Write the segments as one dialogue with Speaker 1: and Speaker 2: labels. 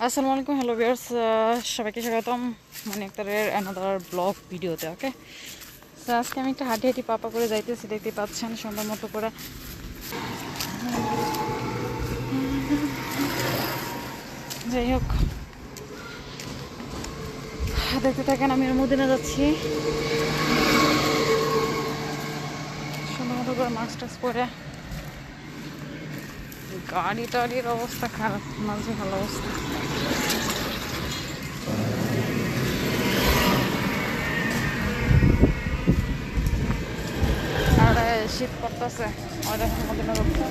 Speaker 1: আসসালামু আলাইকুম, hello viewers, সবাইকে স্বাগতম মানে একটারের অ্যানাদার ব্লগ ভিডিওতে। ওকে, তো আজকে আমি একটা হাঁটি হাঁটি পাপা করে যাইতেছি, দেখতে পাচ্ছেন সুন্দর মতো করে। যাই হোক, দেখতে থাকেন, আমি এর মদিনা যাচ্ছি সুন্দর মতো করে মাস্ক টাস্ক করে। গাড়ি টাড়ির অবস্থা খারাপ, মাঝে ভালো অবস্থা। আর শীত করতেছে, ওই দেখেন মদিনা যাচ্ছে।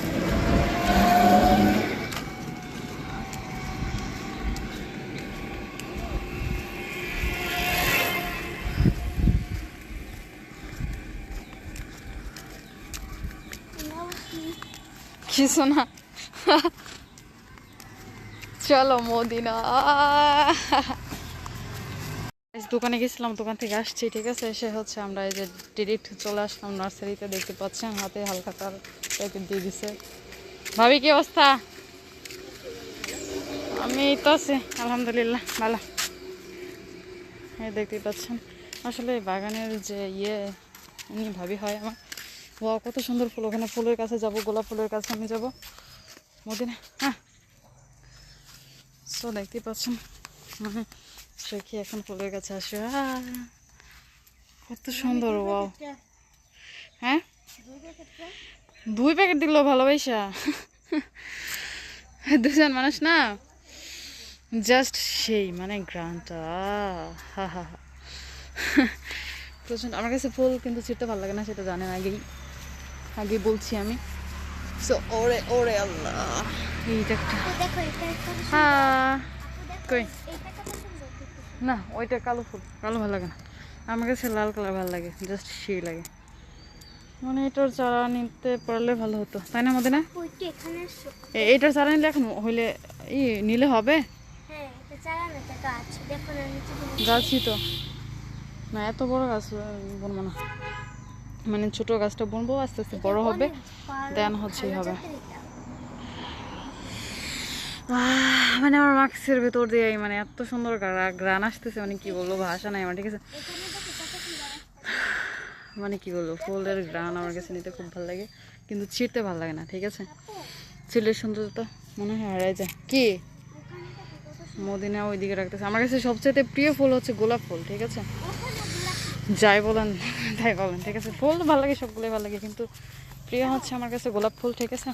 Speaker 1: কিছু না, চলো মদিনা। দোকানে গেছিলাম, দোকান থেকে আসছি, ঠিক আছে। এসে হচ্ছে আমরা এই যে ডিরেক্ট চলে আসলাম নার্সারিতে, দেখতে পাচ্ছেন হাতে হালকা তার প্যাকেট দিয়ে দিছে। ভাবি কি অবস্থা? আমি তো আছি আলহামদুলিল্লাহ, ভালো। হ্যাঁ, দেখতেই পাচ্ছেন আসলে বাগানের যে উনি ভাবি হয় আমার। ও কত সুন্দর ফুল, ওখানে ফুলের কাছে যাব, গোলাপ ফুলের কাছে আমি যাব মদিনা। হ্যাঁ, সো দেখতেই পাচ্ছেন মানে সে কি এখন ফুলের কাছে আসে। কত সুন্দর, ওয়াও। হ্যাঁ, 2 প্যাকেট দিল ভালোবাসা। দুজন মানুষ না, জাস্ট সেই মানে গ্রানটা। হা হা হা, প্রচন্ড। আমার কাছে ফুল কিন্তু ছিঁড়তে ভালো লাগে না, সেটা জানেন আগেই বলছি আমি। সো ওরে ওরে আল্লাহ, এইটা একটা। হ্যাঁ, কই না, ওইটা কালো ফুল, কালো ভালো লাগে না আমার কাছে, লাল কালার ভালো লাগে, জাস্ট সেই লাগে। মানে এটার চারা নিতে পারলে ভালো হতো, তাই না মধ্যে না? এইটার চারা নিলে এখন হইলে নিলে হবে। গাছই তো না, এত বড় গাছ বুনবো না, মানে ছোট গাছটা বুনবো, আস্তে আস্তে বড় হবে, দেন হচ্ছেই হবে। মানে আমার মাস্কের ভেতর দিয়ে মানে এত সুন্দর গ্রান আসতেছে, মানে কি বলবো, ভাষা নাই আমার, ঠিক আছে। মানে কি বলবো, ফুলের গ্রান আমার কাছে নিতে খুব ভালো লাগে, কিন্তু ছিঁড়তে ভালো লাগে না, ঠিক আছে। ছিঁড়লের সৌন্দর্যতা মনে হয় হারাই যায়। কি মদিনা ওইদিকে রাখতেছে। আমার কাছে সবচেয়ে প্রিয় ফুল হচ্ছে গোলাপ ফুল, ঠিক আছে। যাই বলেন তাই বলেন, ঠিক আছে। ফুল ভালো লাগে, সবগুলোই ভালো লাগে, কিন্তু প্রিয় হচ্ছে আমার কাছে গোলাপ ফুল, ঠিক আছে।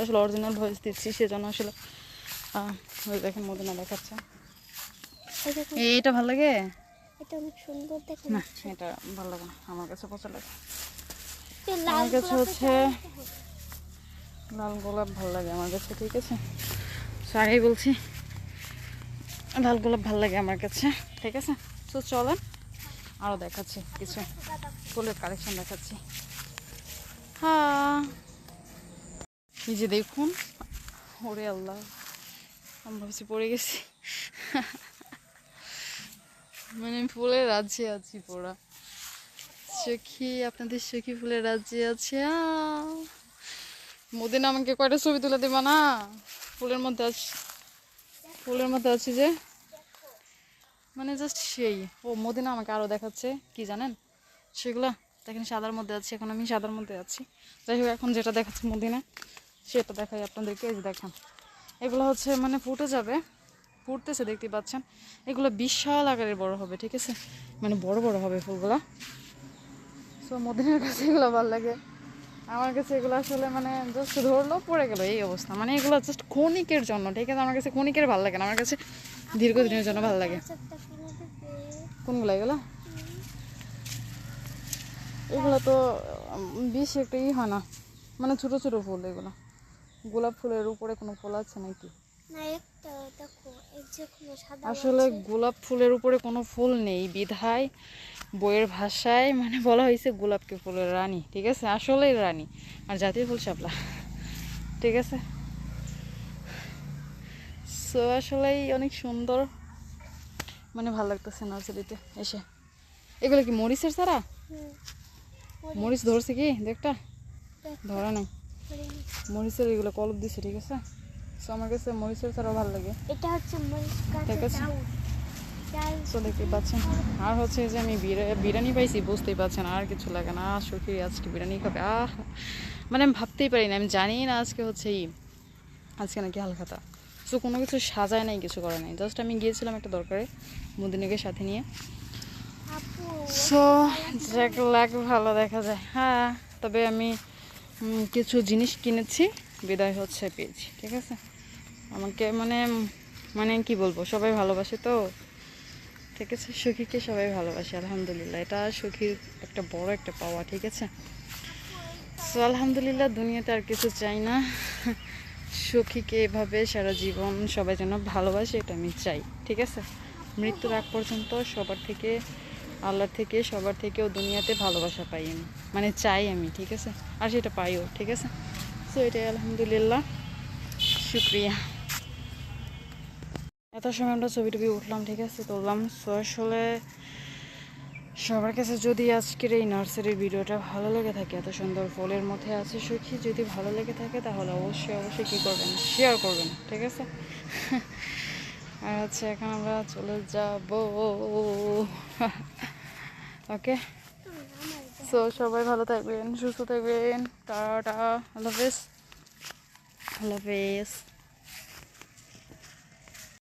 Speaker 1: আসলে অরিজিনাল ভয়েস দিচ্ছি, সেজন্য আসলে দেখেন মদিনা দেখাচ্ছে। এইটা ভালো লাগে,
Speaker 2: এটা অনেক সুন্দর দেখে
Speaker 1: না এটা ভালো লাগে না, আমার কাছে পছন্দ লাগে। আমার কাছে হচ্ছে লাল গোলাপ ভালো লাগে আমার কাছে, ঠিক আছে। আগেই বলছি লাল গোলাপ ভালো লাগে আমার কাছে, ঠিক আছে। তো চলেন আরও দেখাচ্ছি কিছু ফুলের কালেকশন দেখাচ্ছি। হ্যাঁ, এই যে দেখুন, ওরে আল্লাহ, আমি ভাবছি পড়ে গেছি। মানে ফুলের রাজ্যে আছি পুরা, সখী, আপনাদের সখী ফুলের রাজ্যে আছে। মদিনা আমাকে কয়টা ছবি তুলে দেবা না? ফুলের মধ্যে আছি, ফুলের মধ্যে আছি যে, মানে জাস্ট সেই। ও মদিনা আমাকে আরও দেখাচ্ছে কি জানেন, সেগুলা দেখেন সাদার মধ্যে আছে, এখন আমি সাদার মধ্যে আছি। যাই হোক, এখন যেটা দেখাচ্ছে মদিনা সেটা দেখাই আপনাদেরকে। এই যে দেখেন, এগুলো হচ্ছে মানে ফুটে যাবে, ফুটতেছে দেখতে পাচ্ছেন। এগুলো বিশাল আকারের বড় হবে, ঠিক আছে, মানে বড় বড় হবে ফুলগুলা। সো মদিনার কাছে এগুলো ভালো লাগে, আমার কাছে এগুলো আসলে মানে জাস্ট ধরলো পড়ে গেলো এই অবস্থা। মানে এগুলো জাস্ট ক্ষণিকের জন্য, ঠিক আছে। আমার কাছে ক্ষণিকের ভালো লাগে না, আমার কাছে দীর্ঘদিনের জন্য ভালো লাগে। কোনগুলো এগুলো? এগুলো তো বেশি একটা হয় না, মানে ছোট ছোট ফুল এগুলো। গোলাপ ফুলের উপরে কোনো ফুল আছে নাকি? আসলে গোলাপ ফুলের উপরে কোনো ফুল নেই বিধায় বইয়ের ভাষায় মানে বলা হয়েছে গোলাপকে ফুলের রানী, ঠিক আছে, আসলেই রানী। আর জাতীয় ফুল শাপলা, ঠিক আছে। সো আসলেই অনেক সুন্দর, মানে ভালো লাগতেছে নার্সারিতে এসে। এগুলো কি মরিচের চারা? মরিচ ধরছে কি দেখটা? ধরা নাই, মরিচের এগুলো কলপ দিছে, ঠিক আছে। সো আমার কাছে মরিচের ছাড়াও ভালো লাগে।
Speaker 2: এটা হচ্ছে মরিচ গাছের
Speaker 1: ঠিক আছে।
Speaker 2: ডাল। ডাল
Speaker 1: সো দেখতেই পাচ্ছেন। আর হচ্ছে এই যে আমি বিরিয়ানি পাইছি, বুঝতেই পারছেন, আর কিছু লাগে না। সুখী আজকে বিরিয়ানি খাবে, মানে আমি ভাবতেই পারি না, আমি জানি না আজকে হচ্ছে আজকে নাকি হালখাতা। সো কোনো কিছু সাজায় নাই, কিছু করে নাই, জাস্ট আমি গিয়েছিলাম একটা দরকারে মুদিনীকে সাথে নিয়ে।
Speaker 2: আপু
Speaker 1: সো যাক লাগ ভালো দেখা যায়। হ্যাঁ, তবে আমি কিছু জিনিস কিনেছি, বিদায় হচ্ছে পেয়েছি। ঠিক আছে, আমাকে মানে মানে কি বলবো, সবাই ভালোবাসে তো। ঠিক আছে, সুখীকে সবাই ভালোবাসে, আলহামদুলিল্লাহ, এটা সুখীর একটা বড় একটা পাওয়া। ঠিক আছে, সো আলহামদুলিল্লাহ, দুনিয়াতে আর কিছু চাই না। সুখীকে এভাবে সারা জীবন সবাই যেন ভালোবাসে, এটা আমি চাই। ঠিক আছে, মৃত্যুর আগ পর্যন্ত সবার থেকে, আল্লাহর থেকে, সবার থেকেও দুনিয়াতে ভালোবাসা পাই আমি, মানে চাই আমি। ঠিক আছে, আর সেটা পাইও। ঠিক আছে, সো এটাই আলহামদুলিল্লাহ, শুক্রিয়া। এত সময় আমরা ছবি টবি উঠলাম, ঠিক আছে, তুললাম। সো আসলে সবার কাছে যদি আজকের এই নার্সারির ভিডিওটা ভালো লেগে থাকে, এত সুন্দর ফুলের মধ্যে আছে সুখী, যদি ভালো লেগে থাকে তাহলে অবশ্যই অবশ্যই কী করবেন, শেয়ার করবেন। ঠিক আছে, আর হচ্ছে এখন আমরা চলে যাব। ওকে, সো সবাই ভালো থাকবেন, সুস্থ থাকবেন, টাটা, আল্লাহ হাফেজ, আল্লাহ হাফেজ।